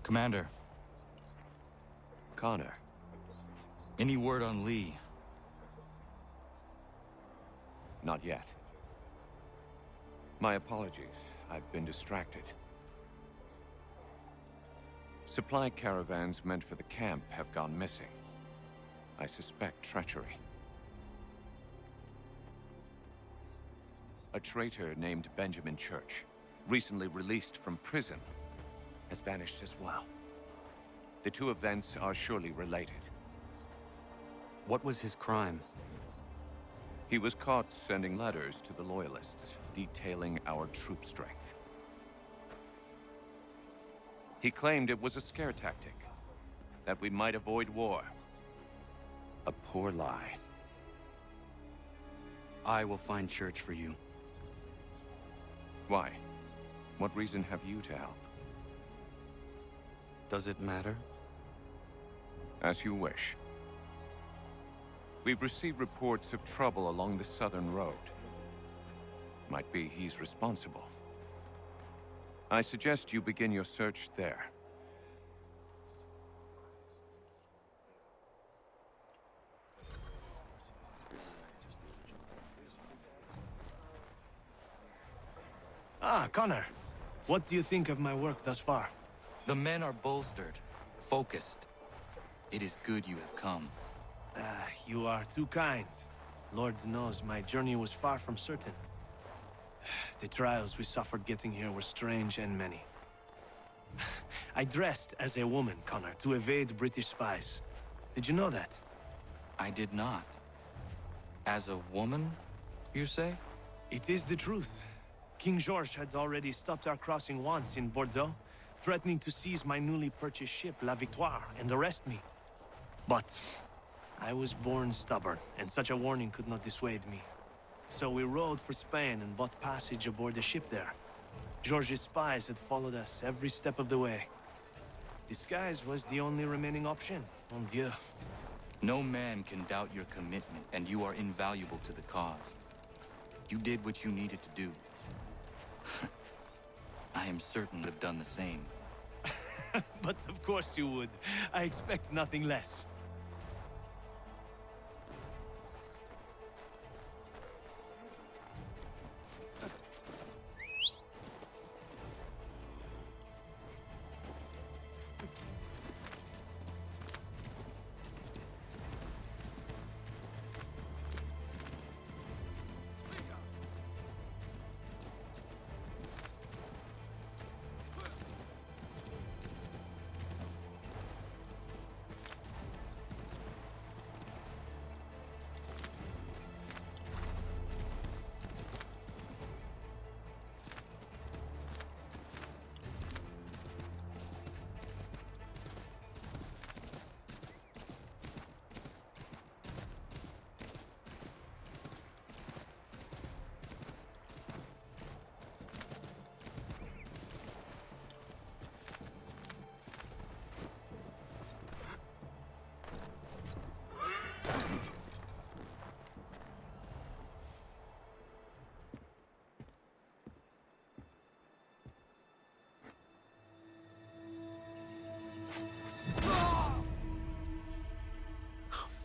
Commander, Connor. any word on Lee? Not yet. My apologies. I've been distracted. Supply caravans meant for the camp have gone missing. I suspect treachery. A traitor named Benjamin Church, recently released from prison, has vanished as well. The two events are surely related. What was his crime? He was caught sending letters to the Loyalists, detailing our troop strength. He claimed it was a scare tactic, that we might avoid war. A poor lie. I will find Church for you. Why? What reason have you to help? Does it matter? As you wish. We've received reports of trouble along the southern road. Might be he's responsible. I suggest you begin your search there. Ah, Connor. What do you think of my work thus far? The men are bolstered, focused. It is good you have come. You are too kind. Lord knows my journey was far from certain. The trials we suffered getting here were strange and many. I dressed as a woman, Connor, to evade British spies. Did you know that? I did not. As a woman, you say? It is the truth. King George had already stopped our crossing once in Bordeaux, threatening to seize my newly purchased ship, La Victoire, and arrest me. But I was born stubborn, and such a warning could not dissuade me. So we rode for Spain and bought passage aboard the ship there. George's spies had followed us every step of the way. Disguise was the only remaining option, mon Dieu. No man can doubt your commitment, and you are invaluable to the cause. You did what you needed to do. I am certain would have done the same. But of course you would. I expect nothing less.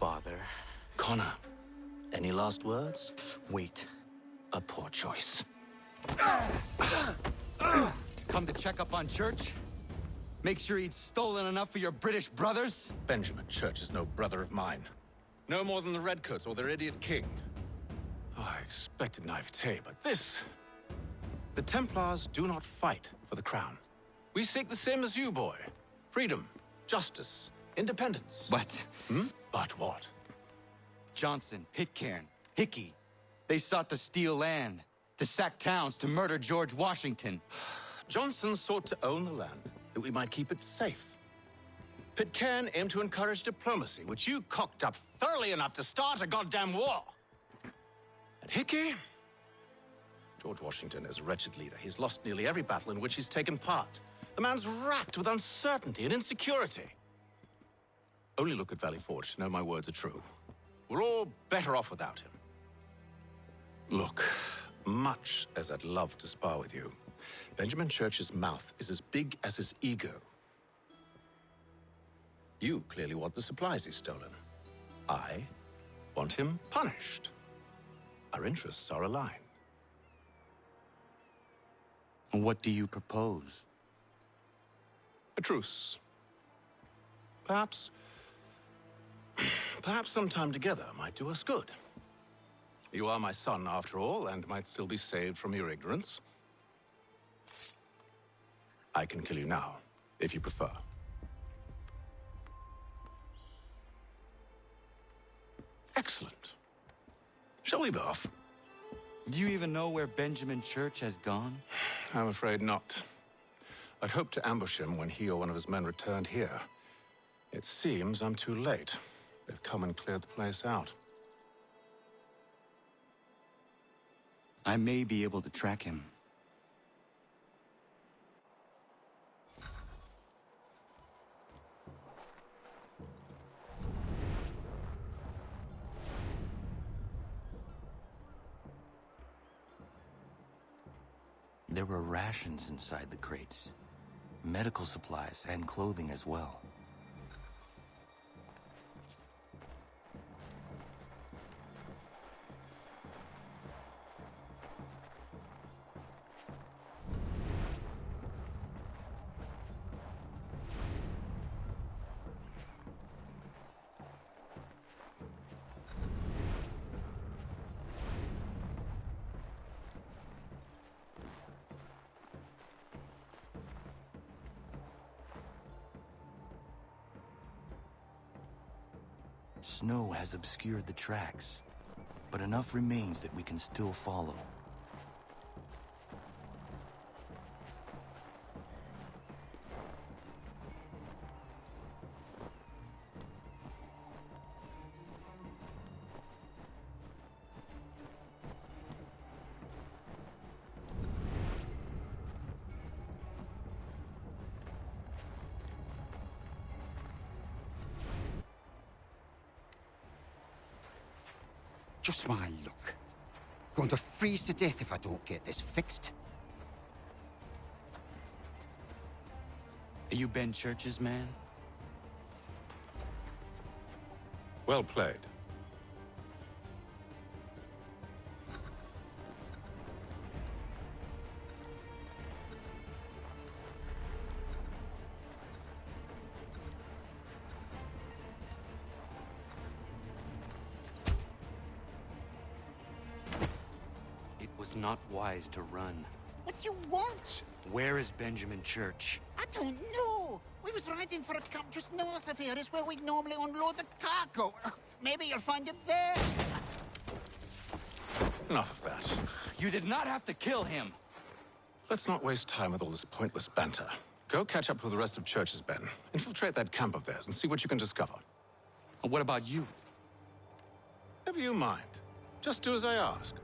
Father. Connor, any last words? Wait. A poor choice. Come to check up on Church? Make sure he'd stolen enough for your British brothers? Benjamin Church is no brother of mine. No more than the Redcoats or their idiot king. Oh, I expected naivete, but this... The Templars do not fight for the crown. We seek the same as you, boy. Freedom, justice, independence. But But what? Johnson, Pitcairn, Hickey, they sought to steal land, to sack towns, to murder George Washington. Johnson sought to own the land, that we might keep it safe. Pitcairn aimed to encourage diplomacy, which you cocked up thoroughly enough to start a goddamn war. And Hickey? George Washington is a wretched leader. He's lost nearly every battle in which he's taken part. The man's racked with uncertainty and insecurity. Only look at Valley Forge to know my words are true. We're all better off without him. Look, much as I'd love to spar with you, Benjamin Church's mouth is as big as his ego. You clearly want the supplies he's stolen. I want him punished. Our interests are aligned. What do you propose? A truce. Perhaps some time together might do us good. You are my son, after all, and might still be saved from your ignorance. I can kill you now, if you prefer. Excellent. Shall we be off? Do you even know where Benjamin Church has gone? I'm afraid not. I'd hoped to ambush him when he or one of his men returned here. It seems I'm too late. They've come and cleared the place out. I may be able to track him. There were rations inside the crates. Medical supplies and clothing as well. Snow has obscured the tracks, but enough remains that we can still follow. Just my luck. Going to freeze to death if I don't get this fixed. Are you Ben Church's man? Well played. It was not wise to run. What do you want? Where is Benjamin Church? I don't know. We was riding for a camp just north of here. It's where we normally unload the cargo. Maybe you'll find him there. Enough of that. You did not have to kill him! Let's not waste time with all this pointless banter. Go catch up with the rest of Church's men. Infiltrate that camp of theirs and see what you can discover. And what about you? Never you mind. Just do as I ask.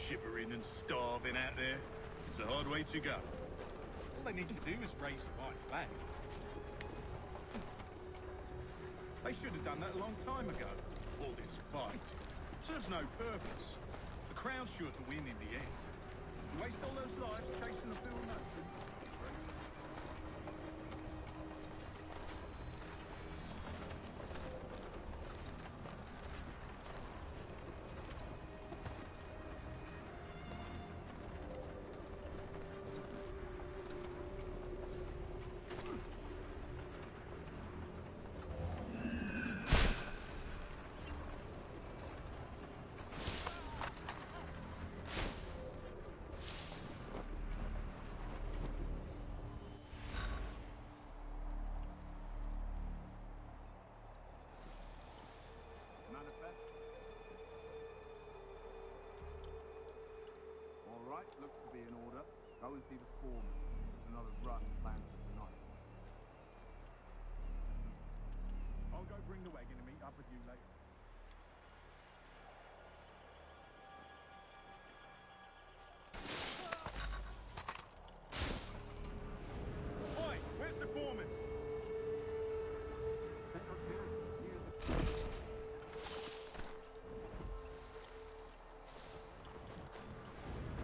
Shivering and starving out there. It's a hard way to go. All they need to do is raise the white flag. They should have done that a long time ago. All this fight serves no purpose. The Crown's sure to win in the end. You waste all those lives chasing a fool nothing. looks to be in order. Go and see the foreman. There's another run planned for tonight. I'll go bring the wagon and meet up with you later. Oi, where's the foreman?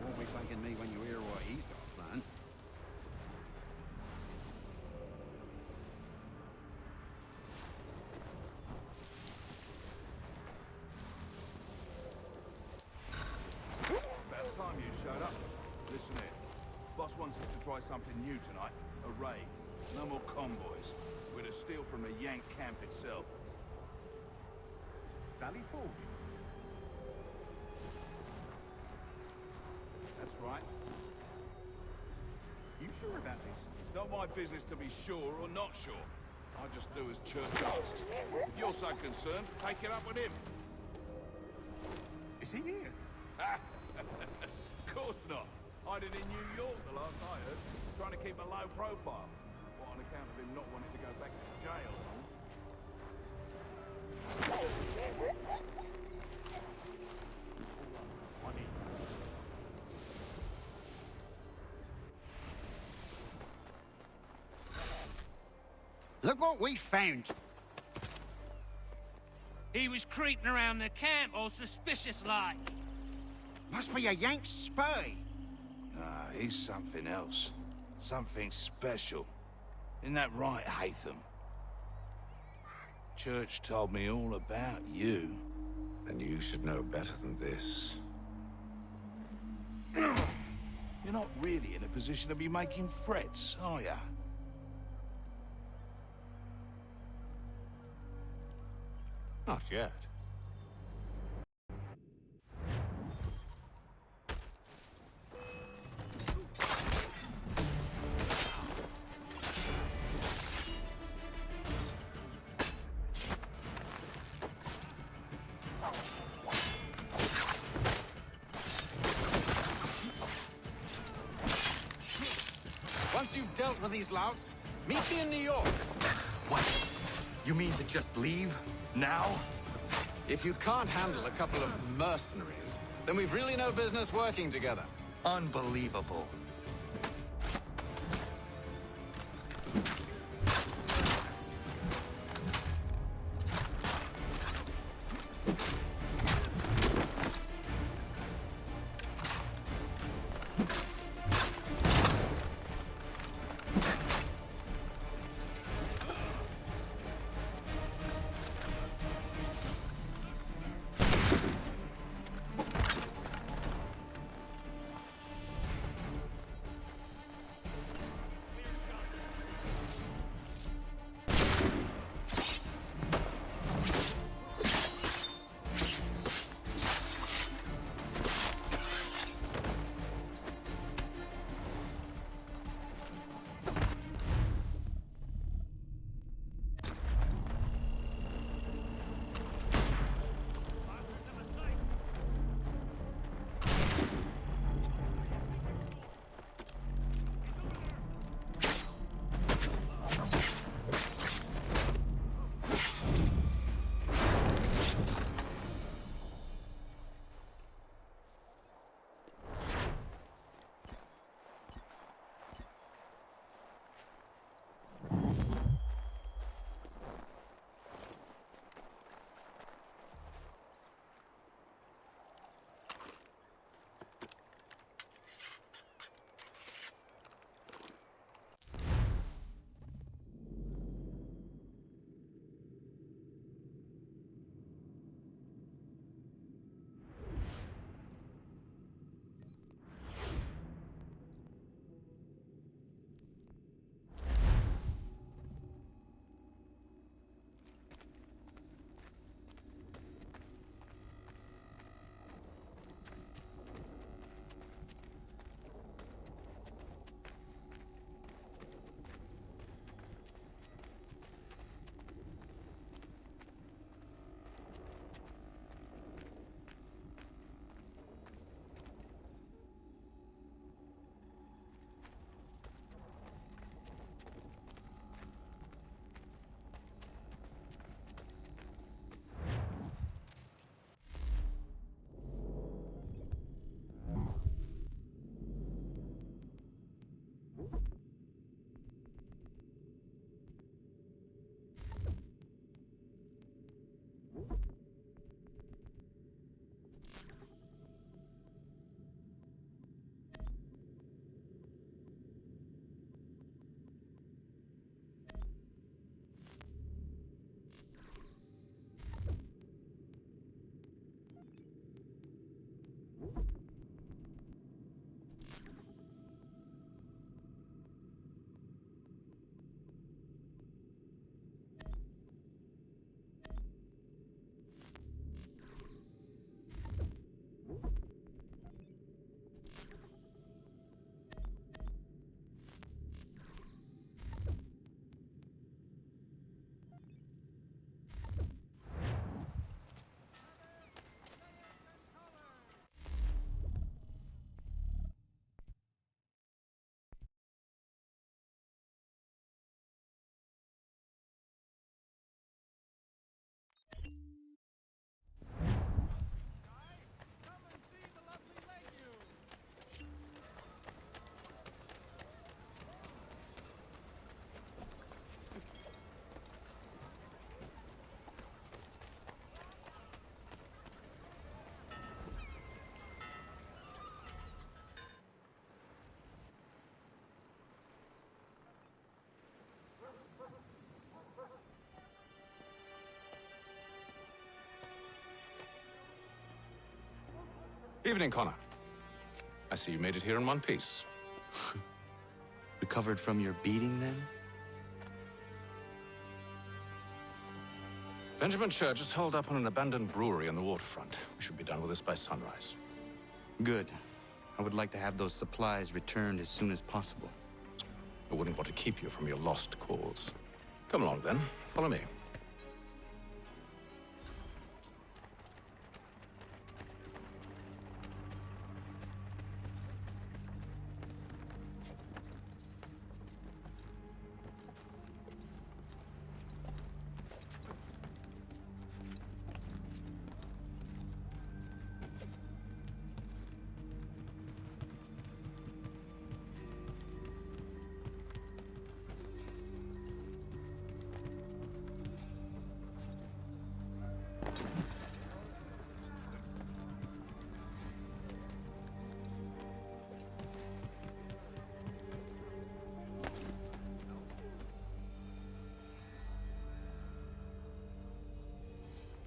Won't be thanking me when you hear what he's got planned. About time you showed up. Listen here. Boss wants us to try something new tonight. A raid. No more convoys. We're to steal from the Yank camp itself. Valley Forge? That's right. You sure about this? It's not my business to be sure or not sure. I just do as Church asks. If you're so concerned, take it up with him. Is he here? Of course not. Hiding in New York the last I heard. Trying to keep a low profile. What, on account of him not wanting to go back to jail? Look what we found. He was creeping around the camp all suspicious-like. Must be a Yank spy. Nah, he's something else. Something special. Isn't that right, Hatham? Church told me all about you. Then you should know better than this. You're not really in a position to be making threats, are ya? Not yet. Once you've dealt with these louts, meet me in New York. What? You mean to just leave? Now? If you can't handle a couple of mercenaries, then we've really no business working together. Unbelievable. Evening, Connor. I see you made it here in one piece. Recovered from your beating, then? Benjamin Church is holed up on an abandoned brewery on the waterfront. We should be done with this by sunrise. Good. I would like to have those supplies returned as soon as possible. I wouldn't want to keep you from your lost cause. Come along, then. Follow me.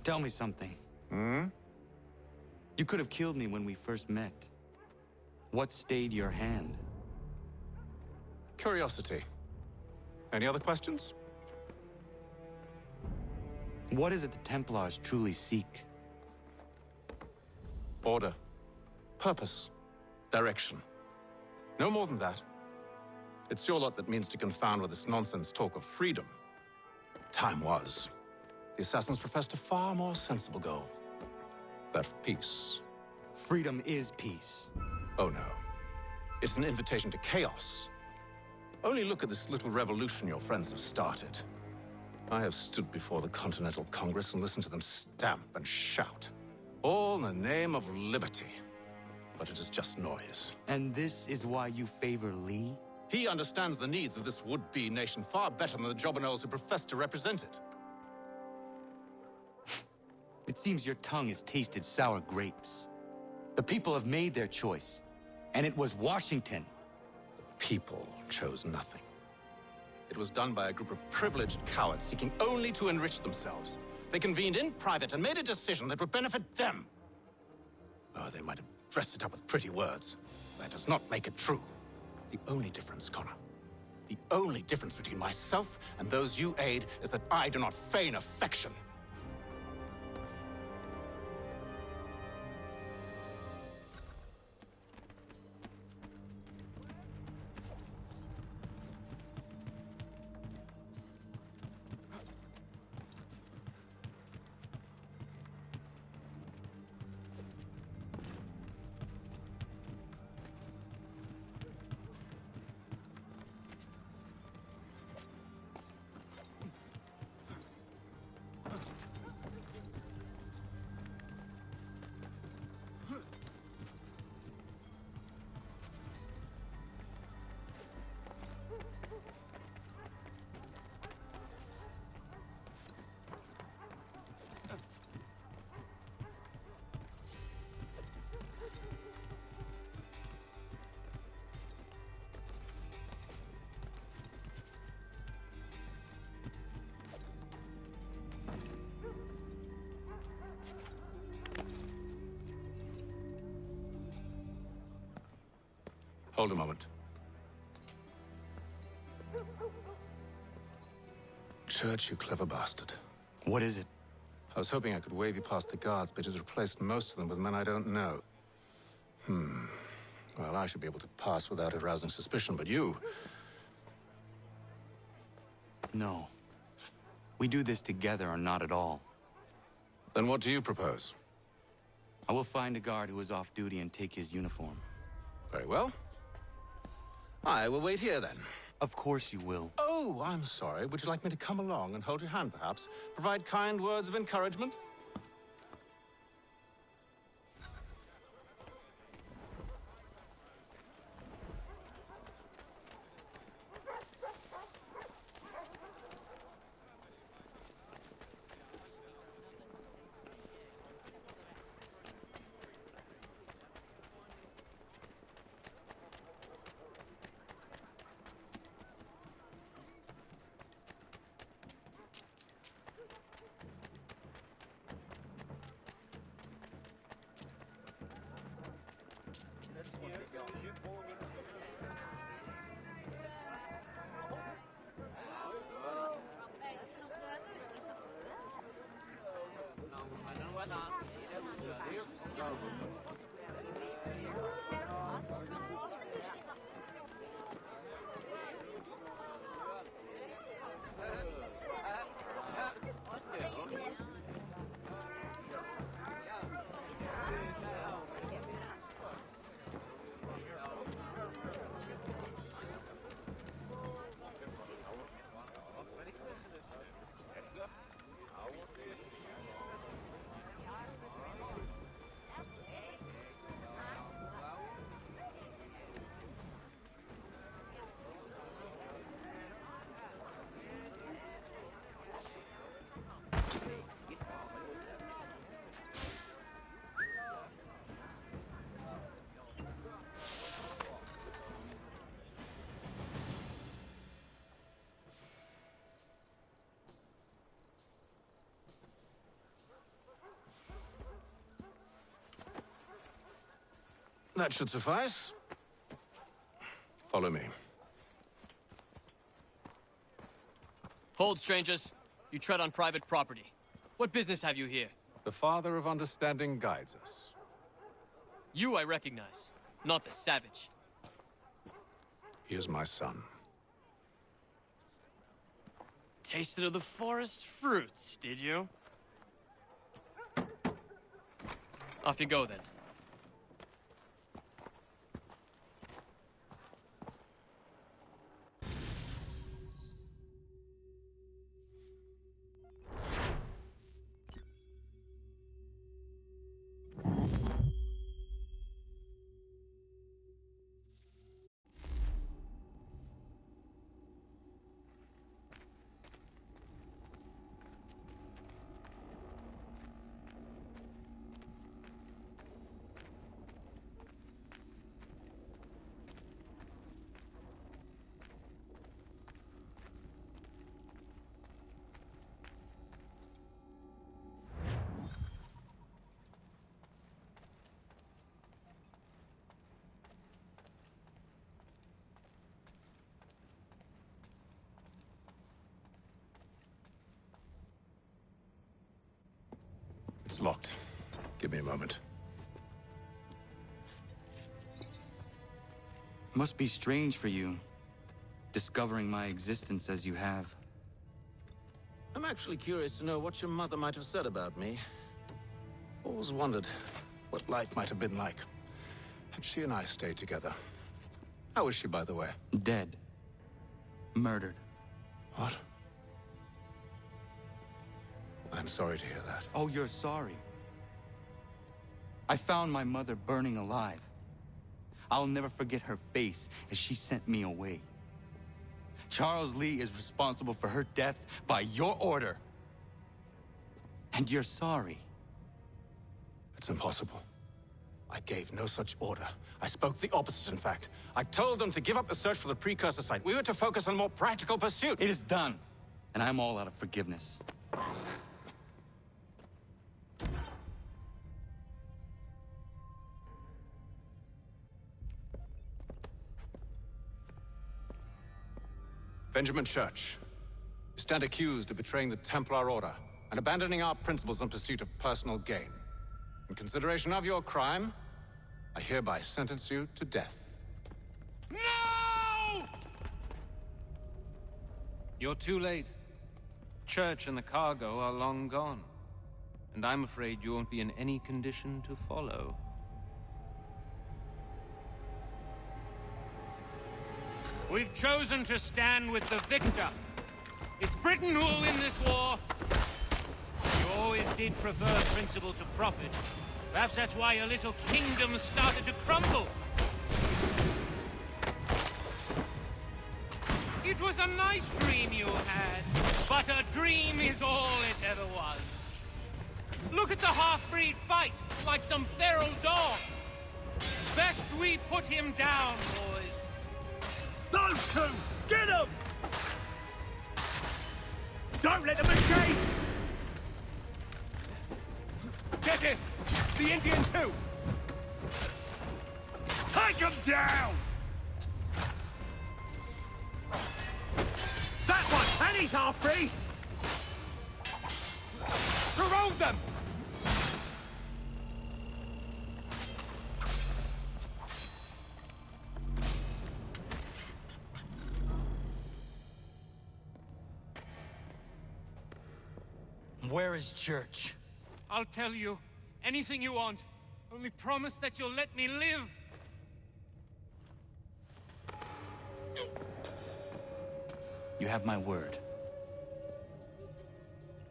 Tell me something. You could have killed me when we first met. What stayed your hand? Curiosity. Any other questions? What is it the Templars truly seek? Order. Purpose. Direction. No more than that. It's your lot that means to confound with this nonsense talk of freedom. Time was. The assassins professed a far more sensible goal. That of peace. Freedom is peace. Oh no. It's an invitation to chaos. Only look at this little revolution your friends have started. I have stood before the Continental Congress and listened to them stamp and shout. All in the name of liberty. But it is just noise. And this is why you favor Lee? He understands the needs of this would-be nation far better than the jobberknolls who profess to represent it. It seems your tongue has tasted sour grapes. The people have made their choice, and it was Washington. The people chose nothing. It was done by a group of privileged cowards seeking only to enrich themselves. They convened in private and made a decision that would benefit them. Oh, they might have dressed it up with pretty words. That does not make it true. The only difference, Connor, the only difference between myself and those you aid is that I do not feign affection. Hold a moment. Church, you clever bastard. What is it? I was hoping I could wave you past the guards, but he's replaced most of them with men I don't know. Well, I should be able to pass without arousing suspicion, but you... No. We do this together or not at all. Then what do you propose? I will find a guard who is off duty and take his uniform. Very well. I will wait here, then. Of course you will. Oh, I'm sorry. Would you like me to come along and hold your hand, perhaps? Provide kind words of encouragement? That should suffice. Follow me. Hold, strangers. You tread on private property. What business have you here? The Father of Understanding guides us. You I recognize, not the savage. He is my son. Tasted of the forest fruits, did you? Off you go, then. It's locked. Give me a moment. Must be strange for you, discovering my existence as you have. I'm actually curious to know what your mother might have said about me. Always wondered what life might have been like had she and I stayed together. How is she, by the way? Dead. Murdered. What? I'm sorry to hear that. Oh, you're sorry. I found my mother burning alive. I'll never forget her face as she sent me away. Charles Lee is responsible for her death by your order. And you're sorry. It's impossible. I gave no such order. I spoke the opposite, in fact. I told them to give up the search for the precursor site. We were to focus on more practical pursuits. It is done, and I'm all out of forgiveness. Benjamin Church, you stand accused of betraying the Templar Order and abandoning our principles in pursuit of personal gain. In consideration of your crime, I hereby sentence you to death. No! You're too late. Church and the cargo are long gone. And I'm afraid you won't be in any condition to follow. We've chosen to stand with the victor. It's Britain who will win this war. You always did prefer principle to profit. Perhaps that's why your little kingdom started to crumble. It was a nice dream you had, but a dream is all it ever was. Look at the half-breed fight, like some feral dog. Best we put him down, boys. Those two! Get them! Don't let them escape! Get him! The Indian too! Take him down! That one! And he's half-breed! Corrode them! Where is Church? I'll tell you anything you want. Only promise that you'll let me live. You have my word.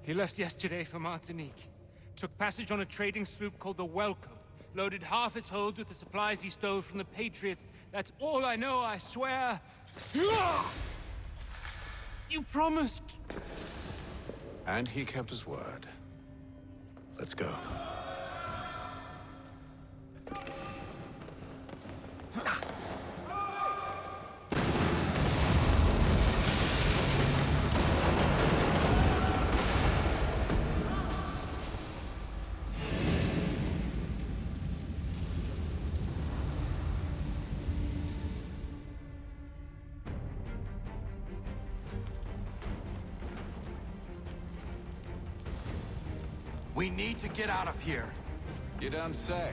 He left yesterday for Martinique. Took passage on a trading sloop called the Welcome. Loaded half its hold with the supplies he stole from the Patriots. That's all I know, I swear. You promised. And he kept his word. Let's go. We need to get out of here. You don't say.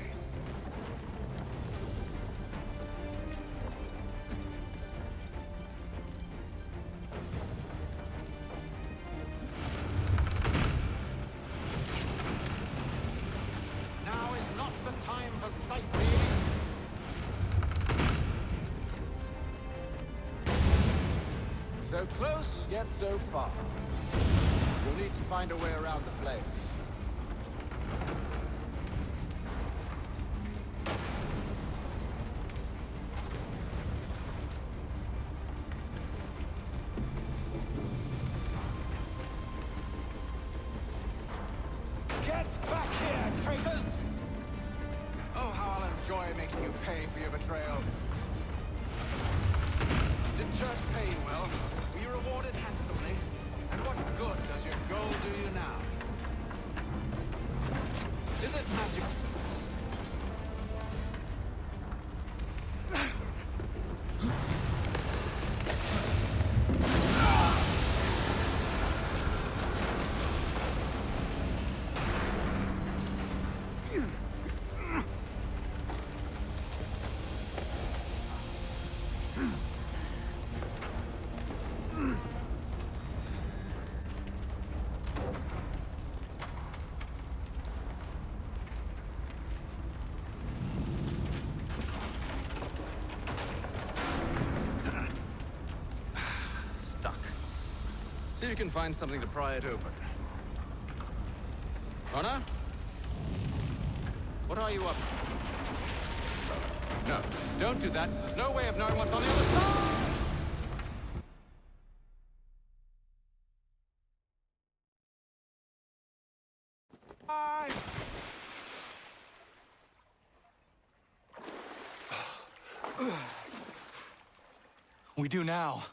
Now is not the time for sightseeing. So close, yet so far. We'll need to find a way around the flames. Get back here, traitors! Oh, how I'll enjoy making you pay for your betrayal. Did church pay you well? Were you rewarded handsomely? And what good does your gold do you now? Is it magic? Stuck. See if you can find something to pry it open. Honor? What are you up to? No, don't do that. There's no way of knowing what's on the other side! We do now.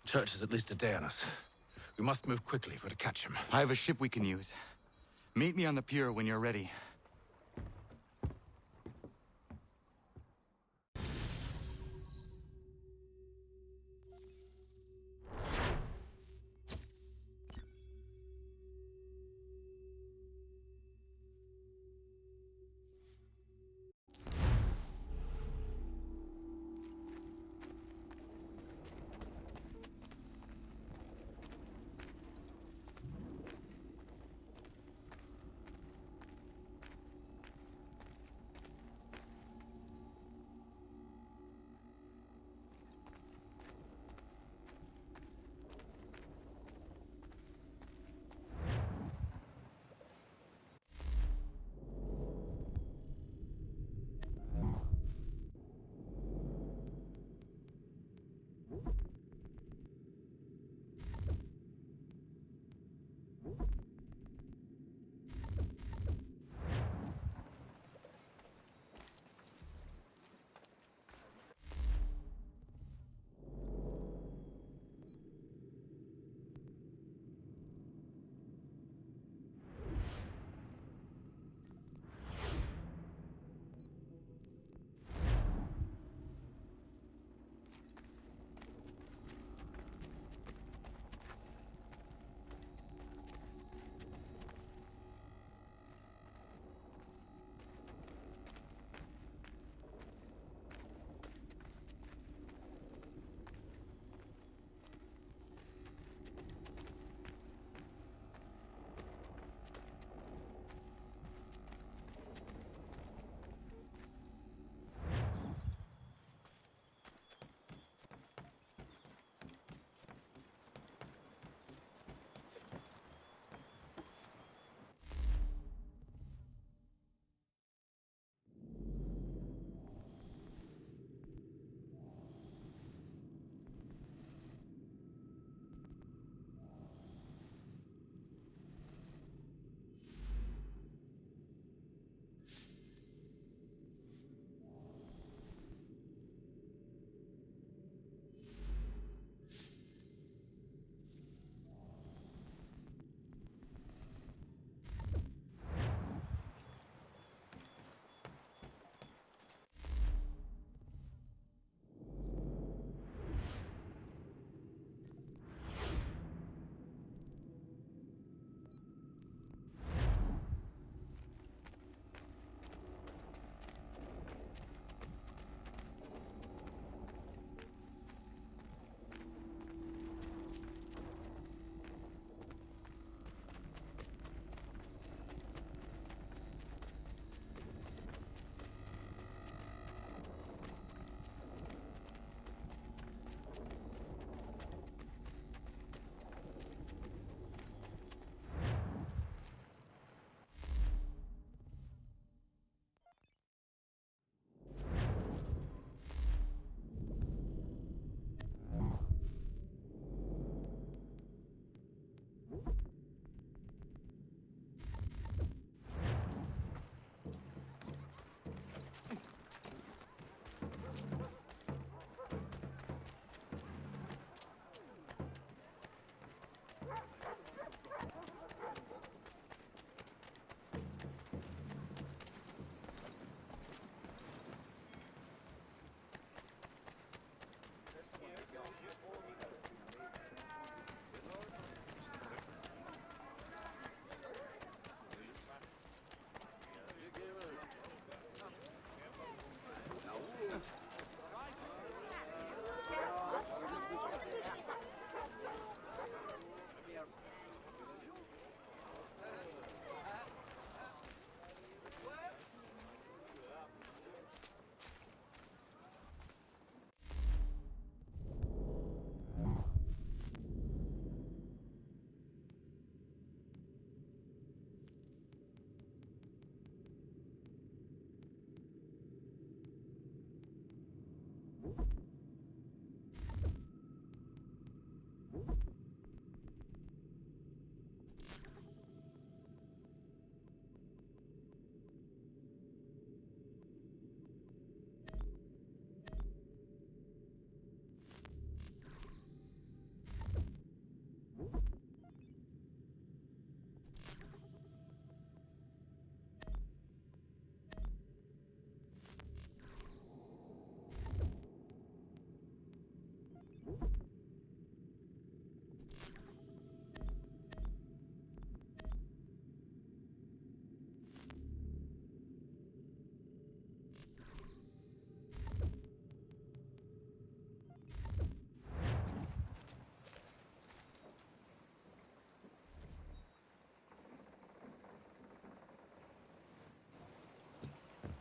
Church is at least a day on us. We must move quickly if we're to catch him. I have a ship we can use. Meet me on the pier when you're ready.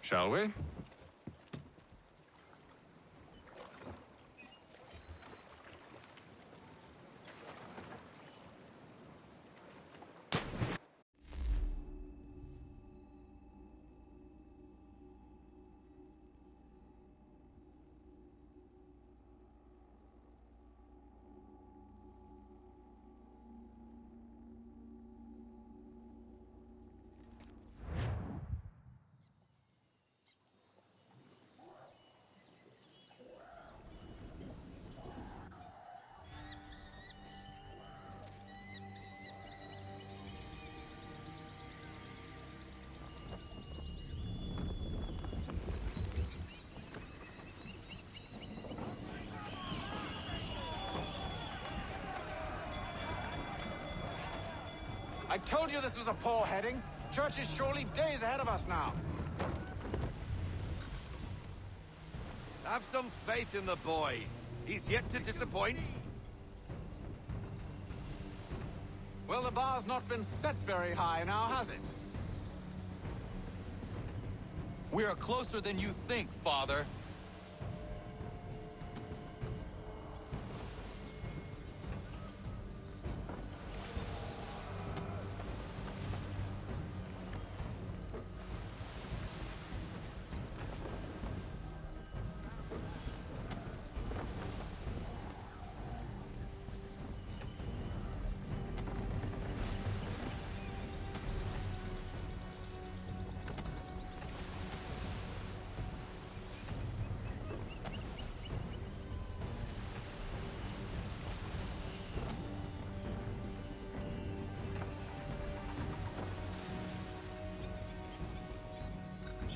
Shall we? I told you this was a poor heading. Church is surely days ahead of us now. Have some faith in the boy. He's yet to disappoint. Well, the bar's not been set very high now, has it? We are closer than you think, Father.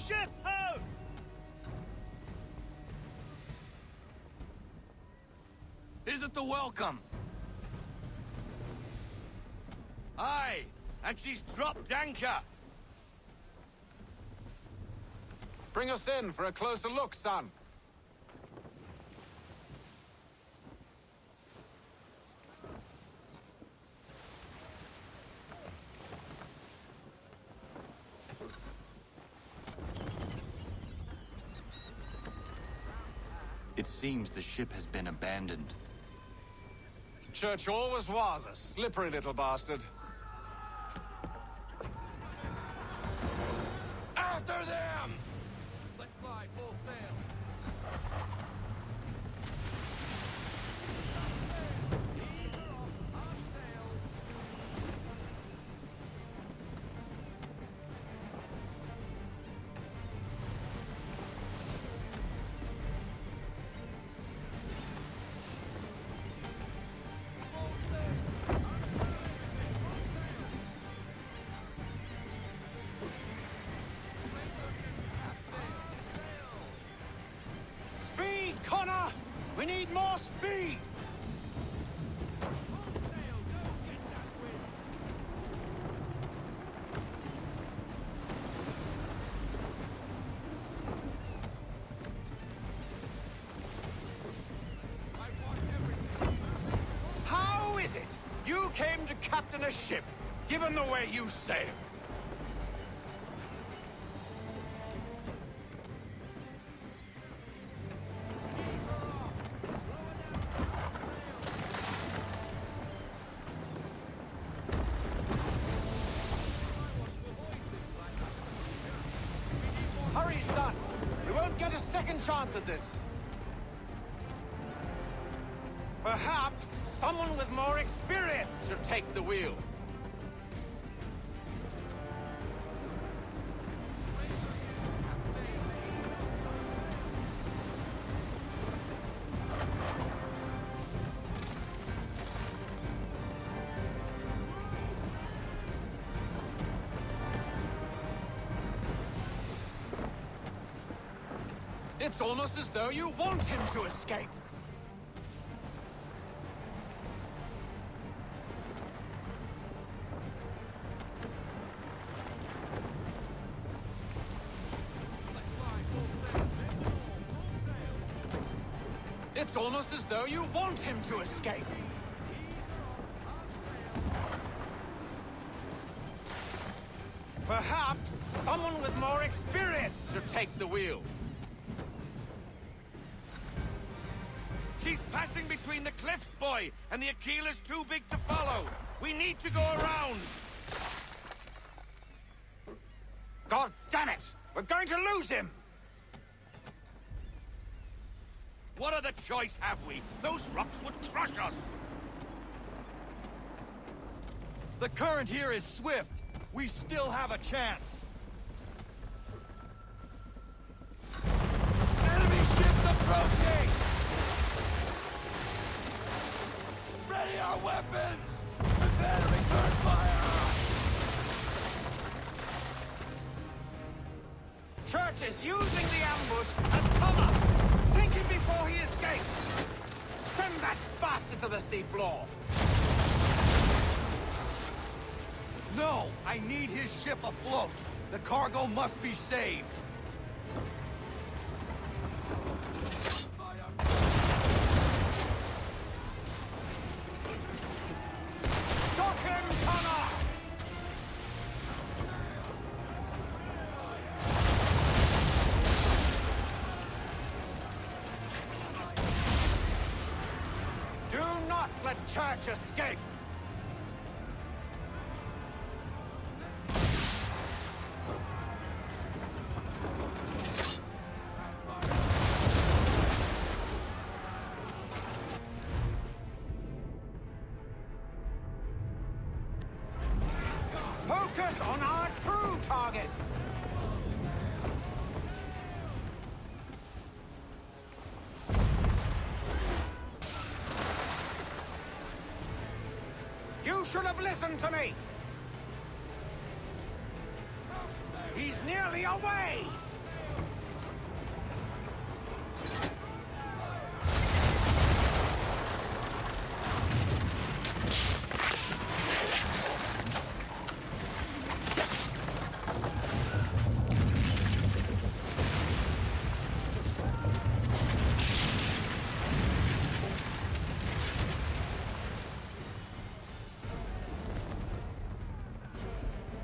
Ship ho! Is it the welcome? Aye, and she's dropped anchor. Bring us in for a closer look, son. It seems the ship has been abandoned. Church always was a slippery little bastard. After them! Let's fly full sail. Speed, Connor! We need more speed! How is it you came to captain a ship, given the way you sail? Hurry, son! You won't get a second chance at this. Perhaps someone with more experience should take the wheel. It's almost as though you want him to escape. It's almost as though you want him to escape. Perhaps Someone with more experience should take the wheel. She's passing between the cliffs, boy, and the Aquila's too big to follow. We need to go around. God damn it! We're going to lose him! What other choice have we? Those rocks would crush us. The current here is swift. We still have a chance. Enemy ships approaching! Ready our weapons! Prepare to return fire! Church is using the ambush as cover! Sink him before he escapes! Send that bastard to the seafloor! No! I need his ship afloat! The cargo must be saved! Stop him, Connor! Do not let Church escape! Focus on our true target! You should have listened to me! He's nearly away!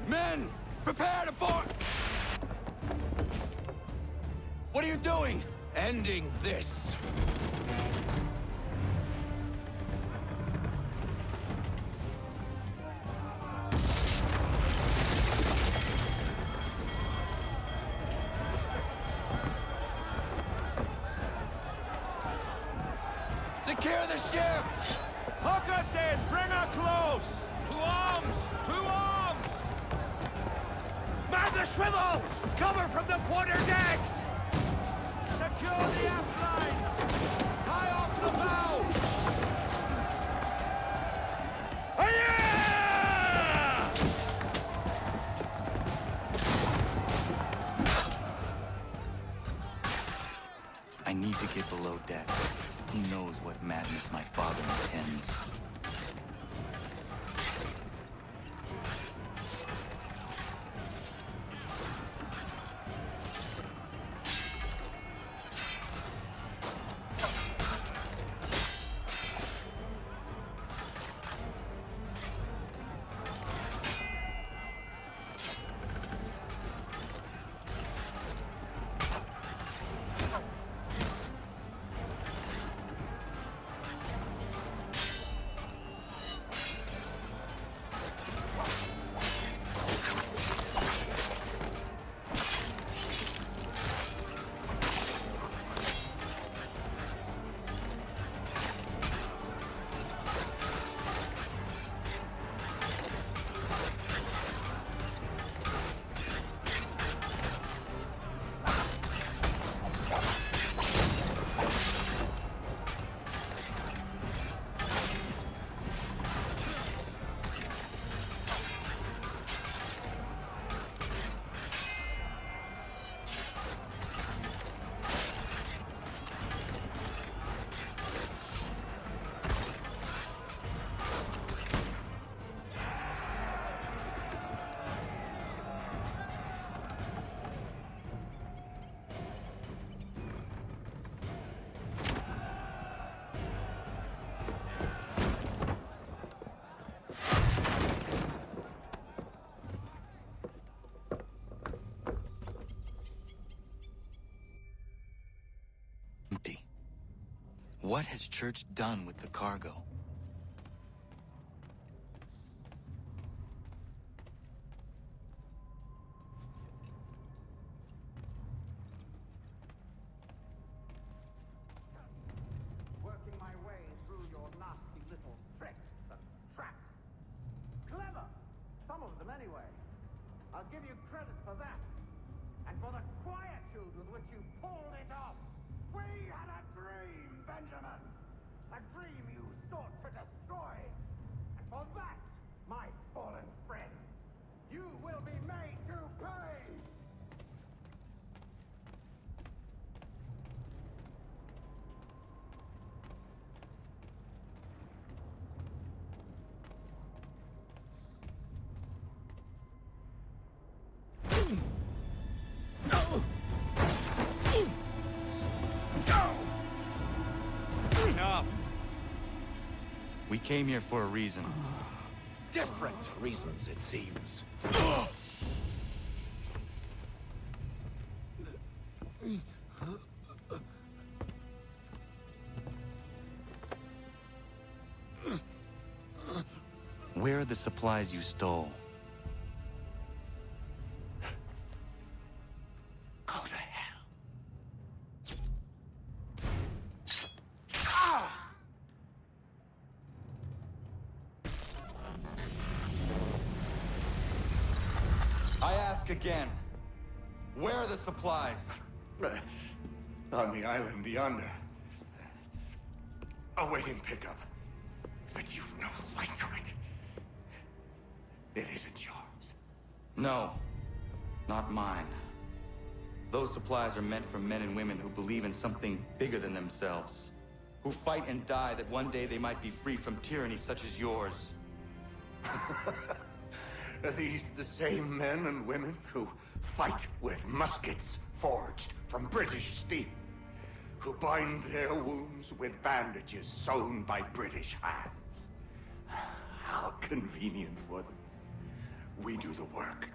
Men! Prepare to board! What are you doing? Ending this! Secure the ship! Hook us in! Bring her close! To arms! To arms! Man the swivels! Cover from the quarterdeck! Secure the aft lines! Tie off the bow! I need to get below deck. Who knows what madness my father intends? What has Church done with the cargo? Working my way through your nasty little tricks and traps. Clever! Some of them, anyway. I'll give you credit for that. And for the quietude with which you pulled it off. We had a dream, Benjamin! A dream you sought to destroy. And for that, my fallen friend, you will be made to pay! Enough! We came here for a reason. Different reasons, it seems. Where are the supplies you stole? Go to hell. I ask again. Where are the supplies? On the island yonder. Awaiting pickup. But you've no right to it. It isn't yours. No, not mine. Those supplies are meant for men and women who believe in something bigger than themselves. Who fight and die that one day they might be free from tyranny such as yours. Are these the same men and women who fight with muskets forged from British steel? Who bind their wounds with bandages sewn by British hands? How convenient for them. We do the work.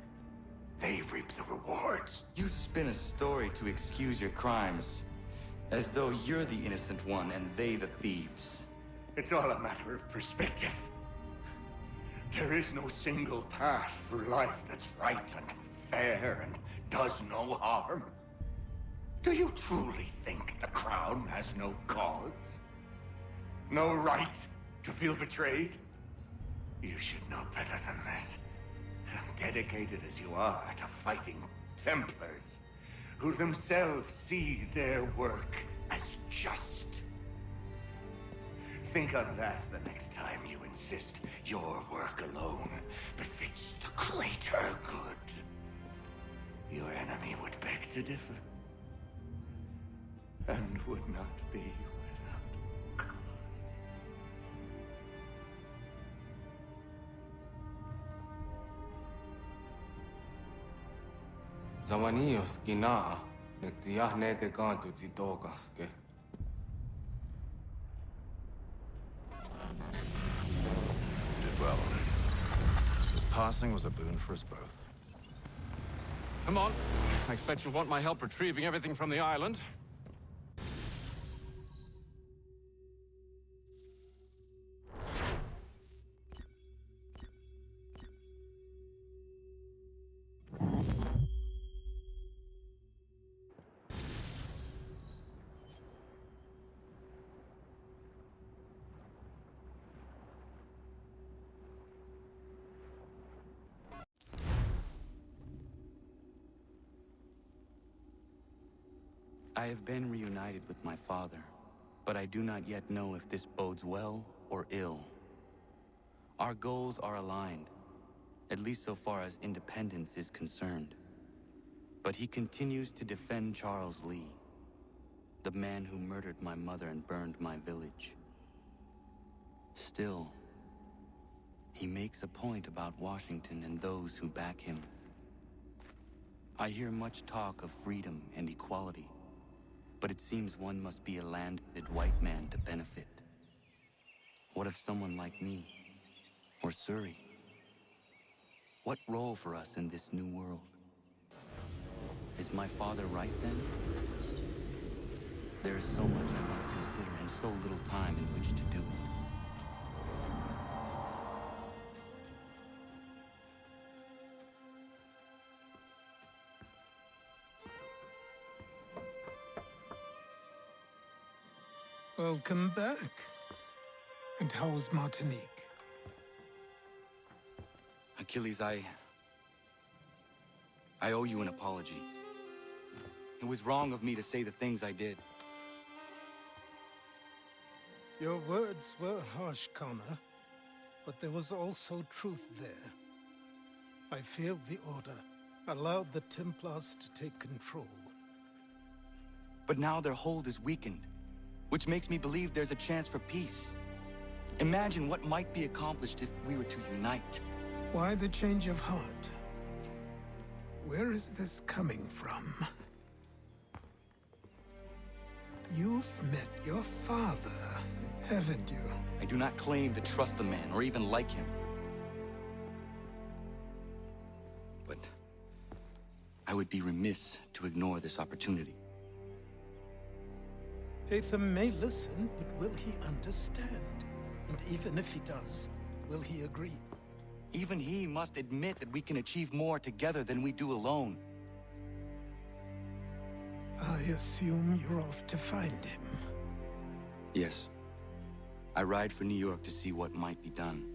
They reap the rewards. You spin a story to excuse your crimes, as though you're the innocent one and they the thieves. It's all a matter of perspective. There is no single path through life that's right and fair and does no harm. Do you truly think the Crown has no cause? No right to feel betrayed? You should know better than this. Dedicated as you are to fighting Templars, who themselves see their work as just. Think on that the next time you insist your work alone befits the greater good. Your enemy would beg to differ, and would not be without cause. Zawanios kinaa, nektiahne te kantu titokaske. Did well. His passing was a boon for us both. Come on. I expect you'll want my help retrieving everything from the island. I have been reunited with my father, but I do not yet know if this bodes well or ill. Our goals are aligned, at least so far as independence is concerned. But he continues to defend Charles Lee, the man who murdered my mother and burned my village. Still, he makes a point about Washington and those who back him. I hear much talk of freedom and equality, but it seems one must be a landed white man to benefit. What of someone like me, or Surrey? What role for us in this new world? Is my father right then? There is so much I must consider and so little time in which to do it. Welcome back. And how was Martinique? Achilles, I owe you an apology. It was wrong of me to say the things I did. Your words were harsh, Connor, but there was also truth there. I failed the Order, allowed the Templars to take control. But now their hold is weakened, which makes me believe there's a chance for peace. Imagine what might be accomplished if we were to unite. Why the change of heart? Where is this coming from? You've met your father, haven't you? I do not claim to trust the man or even like him. But I would be remiss to ignore this opportunity. Hatham may listen, but will he understand? And even if he does, will he agree? Even he must admit that we can achieve more together than we do alone. I assume you're off to find him. Yes. I ride for New York to see what might be done.